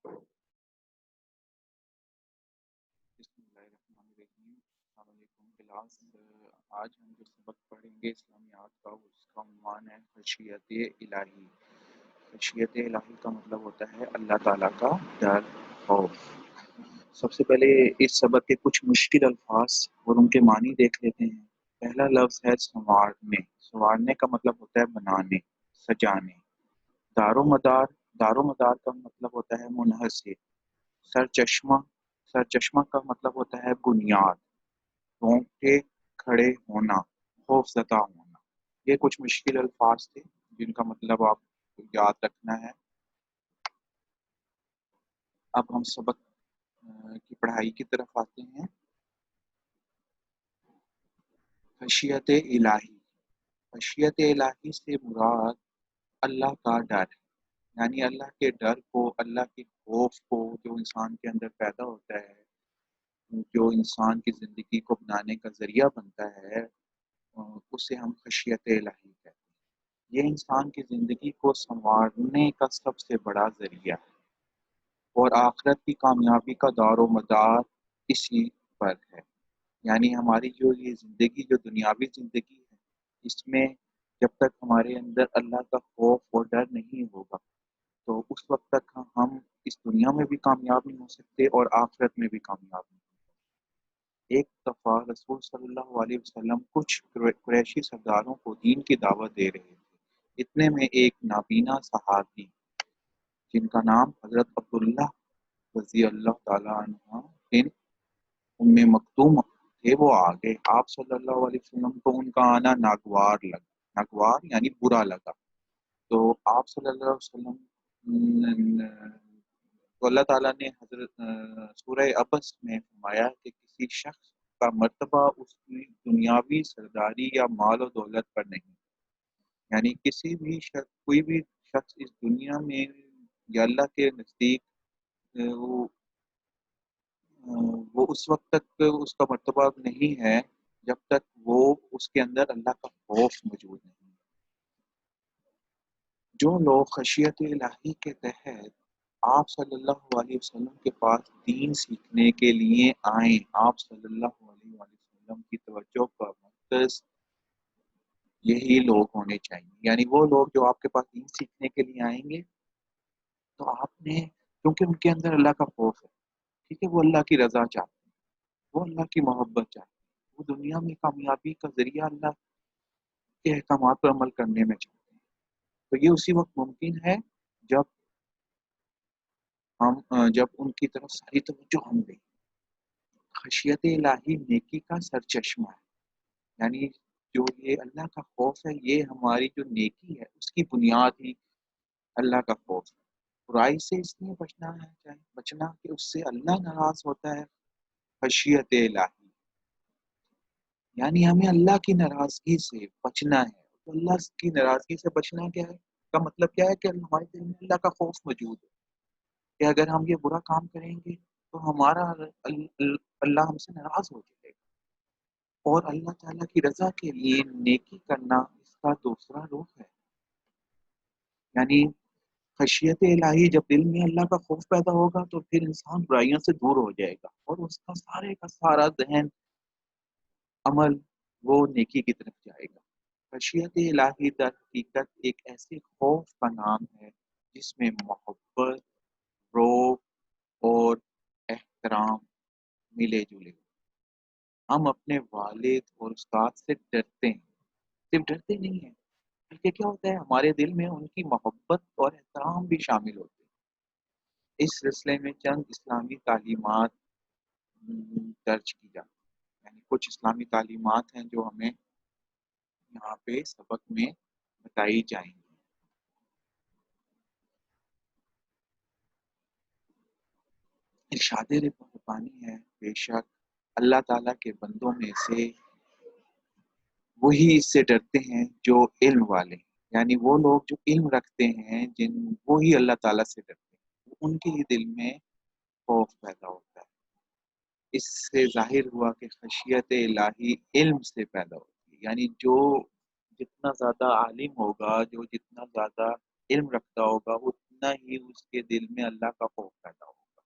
بسم اللہ الرحمن الرحیم۔ السلام علیکم کلاس۔ آج ہم جو سبق پڑھیں گے اسلامیات کا، اس کا عنوان ہے خشیت الہی۔ خشیت الہی کا مطلب ہوتا ہے اللہ تعالیٰ کا ڈر، خوف۔ سب سے پہلے اس سبق کے کچھ مشکل الفاظ اور ان کے معنی دیکھ لیتے ہیں۔ پہلا لفظ ہے سنوارنے۔ سنوارنے کا مطلب ہوتا ہے بنانے، سجانے۔ دار و مدار، دار و مدار کا مطلب ہوتا ہے منحصر۔ سرچشمہ، سرچشمہ کا مطلب ہوتا ہے بنیاد۔ رونگٹے کھڑے ہونا، خوف زدہ ہونا۔ یہ کچھ مشکل الفاظ تھے جن کا مطلب آپ کو یاد رکھنا ہے۔ اب ہم سبق کی پڑھائی کی طرف آتے ہیں۔ خشیت الہی، خشیت الہی سے مراد اللہ کا ڈر ہے، یعنی اللہ کے ڈر کو، اللہ کے خوف کو جو انسان کے اندر پیدا ہوتا ہے، جو انسان کی زندگی کو بنانے کا ذریعہ بنتا ہے، اسے ہم خشیت الہی کہتے ہیں۔ یہ انسان کی زندگی کو سنوارنے کا سب سے بڑا ذریعہ ہے، اور آخرت کی کامیابی کا دار و مدار اسی پر ہے۔ یعنی ہماری جو یہ زندگی، جو دنیاوی زندگی ہے، اس میں جب تک ہمارے اندر اللہ کا خوف اور ڈر نہیں ہوگا تو اس وقت تک ہم اس دنیا میں بھی کامیاب نہیں ہو سکتے اور آخرت میں بھی کامیاب نہیں ہو سکتے۔ ایک دفعہ رسول صلی اللہ علیہ وسلم کچھ قریشی سرداروں کو دین کی دعوت دے رہے تھے۔ اتنے میں ایک نابینا صحابی جن کا نام حضرت عبداللہ رضی اللہ تعالیٰ عنہ بن ام مکتوم تھے، وہ آگے آپ صلی اللہ علیہ وسلم کو ان کا آنا ناگوار لگا۔ ناگوار یعنی برا لگا۔ تو آپ صلی اللہ علیہ وسلم تو اللہ تعالیٰ نے حضرت سورہ عبس میں فرمایا کہ کسی شخص کا مرتبہ اس کی دنیاوی سرداری یا مال و دولت پر نہیں، یعنی کسی بھی شخص، کوئی بھی شخص اس دنیا میں یا اللہ کے نزدیک وہ اس وقت تک اس کا مرتبہ نہیں ہے جب تک وہ اس کے اندر اللہ کا خوف موجود نہیں۔ جو لوگ خشیت الہی کے تحت آپ صلی اللہ علیہ وسلم کے پاس دین سیکھنے کے لیے آئیں، آپ صلی اللہ علیہ وسلم کی توجہ کا مرکز یہی لوگ ہونے چاہیے۔ یعنی وہ لوگ جو آپ کے پاس دین سیکھنے کے لیے آئیں گے تو آپ نے، کیونکہ ان کے اندر اللہ کا خوف ہے، ٹھیک ہے، وہ اللہ کی رضا چاہتے ہیں، وہ اللہ کی محبت چاہتے ہیں، وہ دنیا میں کامیابی کا ذریعہ اللہ کے احکامات پر عمل کرنے میں چاہتے ہیں۔ تو یہ اسی وقت ممکن ہے جب جب ان کی طرف ساری توجہ ہم دیں۔ خشیت الہی نیکی کا سرچشمہ ہے، یعنی جو یہ اللہ کا خوف ہے، یہ ہماری جو نیکی ہے اس کی بنیاد ہی اللہ کا خوف ہے۔ برائی سے اس لیے بچنا ہے، چاہے بچنا کہ اس سے اللہ ناراض ہوتا ہے۔ خشیت الہی یعنی ہمیں اللہ کی ناراضگی سے بچنا ہے۔ تو اللہ کی ناراضگی سے بچنا کیا ہے؟ کا مطلب کیا ہے کہ ہمارے دل میں اللہ کا خوف موجود ہے کہ اگر ہم یہ برا کام کریں گے تو ہمارا اللہ ہم سے ناراض ہو جائے گا، اور اللہ تعالیٰ کی رضا کے لیے نیکی کرنا اس کا دوسرا روح ہے۔ یعنی خشیت الہی جب دل میں اللہ کا خوف پیدا ہوگا تو پھر انسان برائیوں سے دور ہو جائے گا، اور اس کا سارے کا سارا ذہن، عمل وہ نیکی کی طرف جائے گا۔ خشیت الہی در حقیقت ایک ایسے خوف کا نام ہے جس میں محبت، روب اور احترام ملے جلے۔ ہم اپنے والد اور استاد سے ڈرتے ہیں، صرف ڈرتے نہیں ہیں بلکہ کیا ہوتا ہے، ہمارے دل میں ان کی محبت اور احترام بھی شامل ہوتے ہیں۔ اس سلسلے میں چند اسلامی تعلیمات درج کی جاتی ہیں، یعنی کچھ اسلامی تعلیمات ہیں جو ہمیں یہاں پہ سبق میں بتائی جائیں گی۔ ارشاد ربانی ہے، بے شک اللہ تعالیٰ کے بندوں میں سے وہی اس سے ڈرتے ہیں جو علم والے، یعنی وہ لوگ جو علم رکھتے ہیں، وہی اللہ تعالیٰ سے ڈرتے ہیں، ان کے ہی دل میں خوف پیدا ہوتا ہے۔ اس سے ظاہر ہوا کہ خشیت الہی علم سے پیدا ہوتی ہے، یعنی جو جتنا زیادہ عالم ہوگا، جو جتنا زیادہ علم رکھتا ہوگا، اتنا ہی اس کے دل میں اللہ کا خوف پیدا ہوگا۔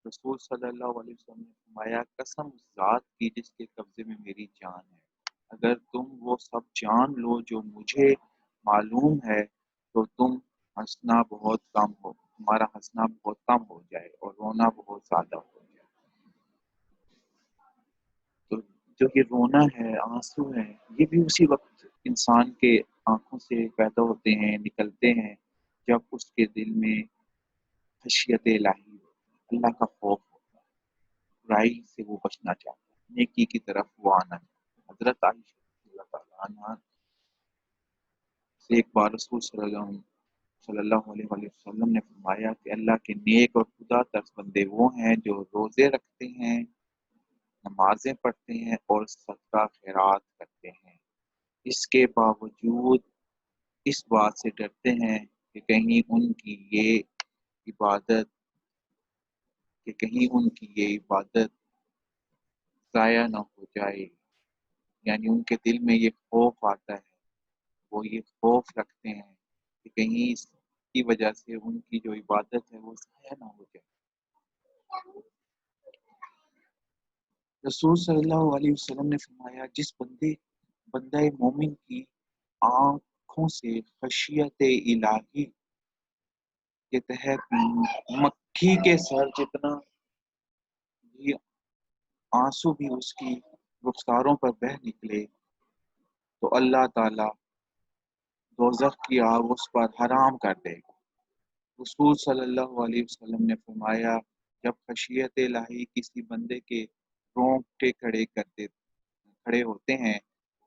رسول صلی اللہ علیہ وسلم نے فرمایا قسم اس ذات کی جس کے قبضے میں میری جان ہے، اگر تم وہ سب جان لو جو مجھے معلوم ہے تو ہنسنا بہت کم ہو تمہارا ہنسنا بہت کم ہو جائے اور رونا بہت زیادہ ہو جائے۔ تو جو یہ رونا ہے، آنسو ہے، یہ بھی اسی وقت انسان کے آنکھوں سے پیدا ہوتے ہیں، نکلتے ہیں جب اس کے دل میں خشیت الہی ہوتی ہے، اللہ کا خوف ہوتا ہے، برائی سے وہ بچنا چاہتا ہے، نیکی کی طرف وہ آنا چاہتا ہے۔ حضرت عائشہ رضی اللہ تعالیٰ عنہا سے ایک بار رسول صلی اللہ علیہ وآلہ وسلم نے فرمایا کہ اللہ کے نیک اور خدا ترس بندے وہ ہیں جو روزے رکھتے ہیں، نمازیں پڑھتے ہیں اور صدقہ خیرات کرتے ہیں، اس کے باوجود اس بات سے ڈرتے ہیں کہ عبادت کہیں ان کی یہ عبادت ضائع نہ ہو جائے، یعنی ان کے دل میں یہ خوف آتا ہے، وہ یہ خوف رکھتے ہیں کہ کہیں اس کی وجہ سے ان کی جو عبادت ہے وہ ضائع نہ ہو جائے۔ رسول صلی اللہ علیہ وسلم نے فرمایا جس بندہ مومن کی آنکھوں سے خشیت الہی کے تحت مکھی کے سر جتنا بھی آنسو بھی اس کی رخساروں پر بہہ نکلے تو اللہ تعالی دوزخ کی آگ اس پر حرام کر دے گا۔ رسول صلی اللہ علیہ وسلم نے فرمایا جب خشیت الہی کسی بندے کے رونگٹے کھڑے ہوتے ہیں،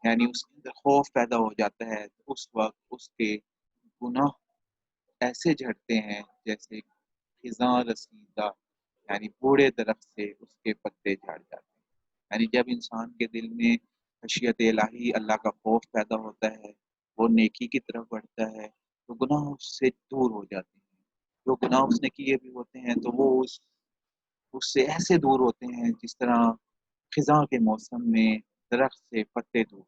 یعنی اس کے اندر خوف پیدا ہو جاتا ہے، تو اس وقت اس کے گناہ ایسے جھڑتے ہیں جیسے خزاں رسیدہ، یعنی بوڑھے درخت سے اس کے پتے جھڑ جاتے ہیں۔ یعنی جب انسان کے دل میں خشیت الہی اللہ کا خوف پیدا ہوتا ہے، وہ نیکی کی طرف بڑھتا ہے، تو گناہ اس سے دور ہو جاتے ہیں۔ جو گناہ اس نے کیے بھی ہوتے ہیں تو وہ اس سے ایسے دور ہوتے ہیں جس طرح خزاں کے موسم میں درخت سے پتے دور